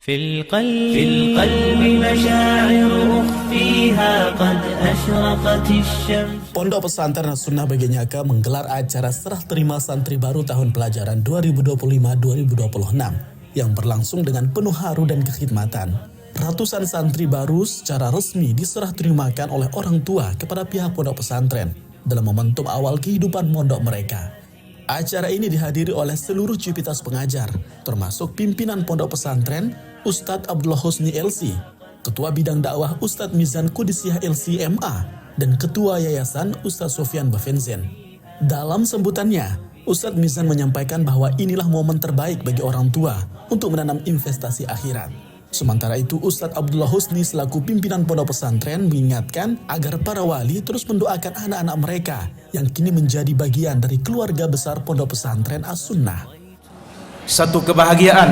في القلب مشاعر أخفيها قد أشرقت الشمس. Pondok Pesantren Sunnah Baginyaka menggelar acara serah terima santri baru tahun pelajaran 2025-2026 yang berlangsung dengan penuh haru dan kekhidmatan. Ratusan santri baru secara resmi diserah terimakan oleh orang tua kepada pihak pondok pesantren dalam momentum awal kehidupan pondok mereka. Acara ini dihadiri oleh seluruh civitas pengajar, termasuk pimpinan pondok pesantren Ustadz Abdullah Husni LC, Ketua Bidang Dakwah Ustadz Mizan Kudisiyah LC MA, dan Ketua Yayasan Ustadz Sofyan Bafenzen. Dalam sambutannya, Ustadz Mizan menyampaikan bahwa inilah momen terbaik bagi orang tua untuk menanam investasi akhirat. Sementara itu, Ustadz Abdullah Husni selaku pimpinan pondok pesantren mengingatkan agar para wali terus mendoakan anak-anak mereka yang kini menjadi bagian dari keluarga besar pondok pesantren As-Sunnah. Satu kebahagiaan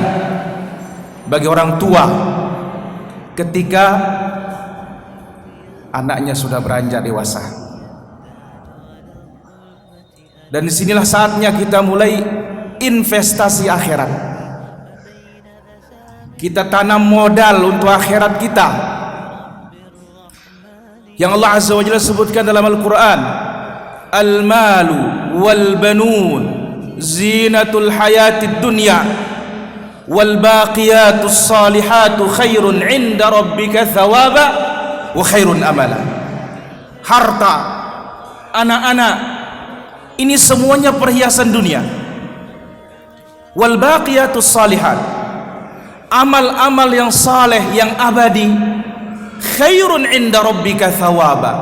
bagi orang tua ketika anaknya sudah beranjak dewasa. Dan disinilah saatnya kita mulai investasi akhirat. Kita tanam modal untuk akhirat kita. Yang Allah Azza wa Jalla sebutkan dalam Al-Quran, Al-malu wal-banun zinatul hayatid dunya wal baqiyatus salihatu khairun inda rabbika thawaba wa khairun amala. Harta, anak-anak, ini semuanya perhiasan dunia. Wal baqiyatus salihat, amal-amal yang saleh yang abadi, khairun inda rabbika thawaba,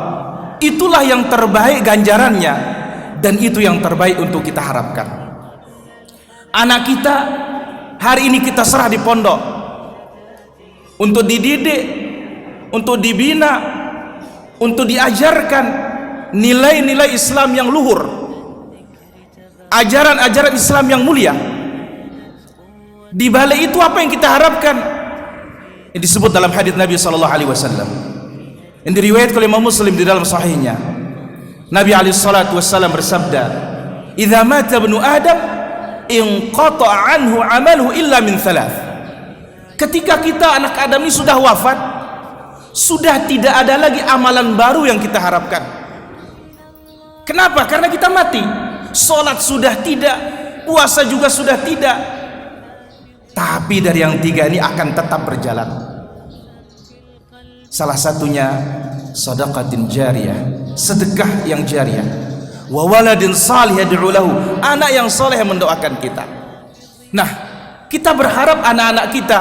itulah yang terbaik ganjarannya, dan itu yang terbaik untuk kita harapkan. Anak kita hari ini kita serah di pondok untuk dididik, untuk dibina, untuk diajarkan nilai-nilai Islam yang luhur, ajaran-ajaran Islam yang mulia. Di balik itu apa yang kita harapkan? Yang disebut dalam hadis Nabi SAW yang diriwayatkan oleh Imam Muslim di dalam sahihnya. Nabi SAW bersabda, "Idza mata ibnu Adam inqata'a anhu 'amaluhu illa min thalath." Ketika kita anak Adam ini sudah wafat, sudah tidak ada lagi amalan baru yang kita harapkan. Kenapa? Karena kita mati. Salat sudah tidak, puasa juga sudah tidak. Tapi dari yang tiga ini akan tetap berjalan. Salah satunya sedekatin jariyah, sedekah yang jariyah. Wa waladin salih yad'u lahu, anak yang soleh mendoakan kita. Nah, kita berharap anak-anak kita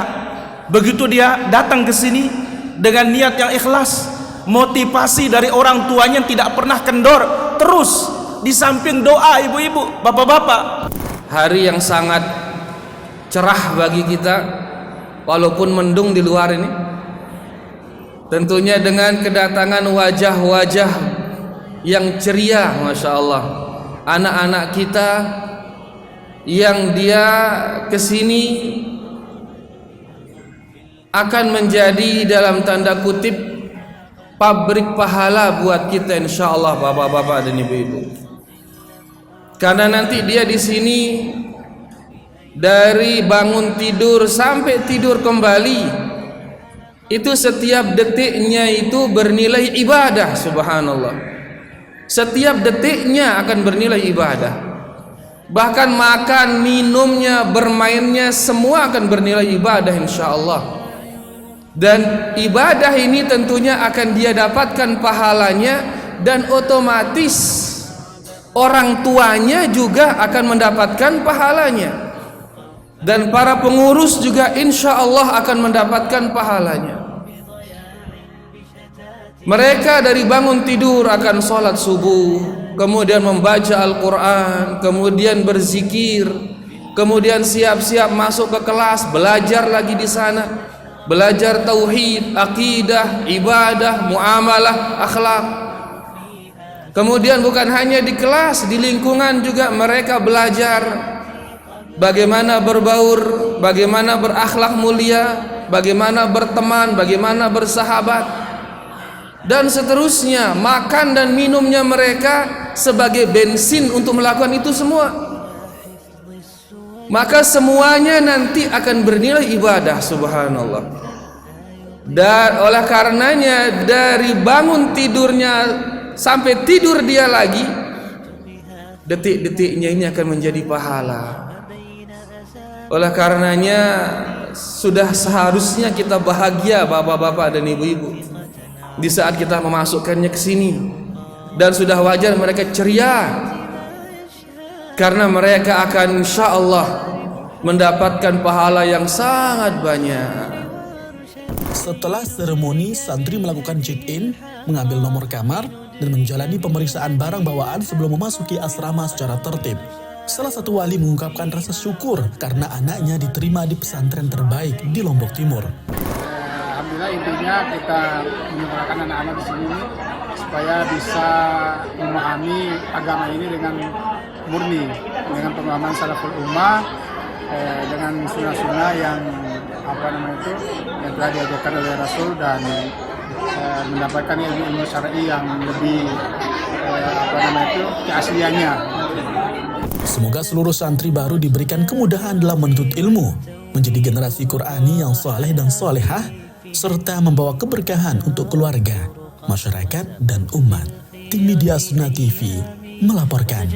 begitu dia datang ke sini dengan niat yang ikhlas, motivasi dari orang tuanya yang tidak pernah kendor, terus di samping doa ibu-ibu, bapak-bapak. Hari yang sangat cerah bagi kita walaupun mendung di luar ini, tentunya dengan kedatangan wajah-wajah yang ceria, Masya Allah, anak-anak kita yang dia kesini akan menjadi dalam tanda kutip pabrik pahala buat kita, insya Allah, bapak-bapak dan ibu-ibu. Karena nanti dia di sini dari bangun tidur sampai tidur kembali, itu setiap detiknya itu bernilai ibadah. Subhanallah, setiap detiknya akan bernilai ibadah. Bahkan makan, minumnya, bermainnya, semua akan bernilai ibadah, insya Allah. Dan ibadah ini tentunya akan dia dapatkan pahalanya, dan otomatis orang tuanya juga akan mendapatkan pahalanya, dan para pengurus juga insya Allah akan mendapatkan pahalanya. Mereka dari bangun tidur akan sholat subuh, kemudian membaca Al-Quran, kemudian berzikir, kemudian siap-siap masuk ke kelas, belajar lagi di sana, belajar tauhid, akidah, ibadah, muamalah, akhlak. Kemudian bukan hanya di kelas, di lingkungan juga mereka belajar bagaimana berbaur, bagaimana berakhlak mulia, bagaimana berteman, bagaimana bersahabat, dan seterusnya. Makan dan minumnya mereka sebagai bensin untuk melakukan itu semua. maka semuanya nanti akan bernilai ibadah. Subhanallah. Dan oleh karenanya dari bangun tidurnya sampai tidur dia lagi, detik-detiknya ini akan menjadi pahala. Oleh karenanya sudah seharusnya kita bahagia bapak-bapak dan ibu-ibu di saat kita memasukkannya ke sini, dan sudah wajar mereka ceria karena mereka akan insya Allah mendapatkan pahala yang sangat banyak. Setelah seremoni, santri melakukan check-in, mengambil nomor kamar, dan menjalani pemeriksaan barang bawaan sebelum memasuki asrama secara tertib. Salah satu wali mengungkapkan rasa syukur karena anaknya diterima di pesantren terbaik di Lombok Timur. Alhamdulillah, intinya kita menyuarakan anak-anak di sini supaya bisa memahami agama ini dengan murni, dengan pemahaman salaful ummah, dengan sunnah-sunnah yang yang telah diajarkan oleh Rasul, dan mendapatkan ilmu syar'i yang lebih keasliannya. Semoga seluruh santri baru diberikan kemudahan dalam menuntut ilmu, menjadi generasi Qur'ani yang soleh dan solehah, serta membawa keberkahan untuk keluarga, masyarakat, dan umat. Tim Media Sunnah TV melaporkan.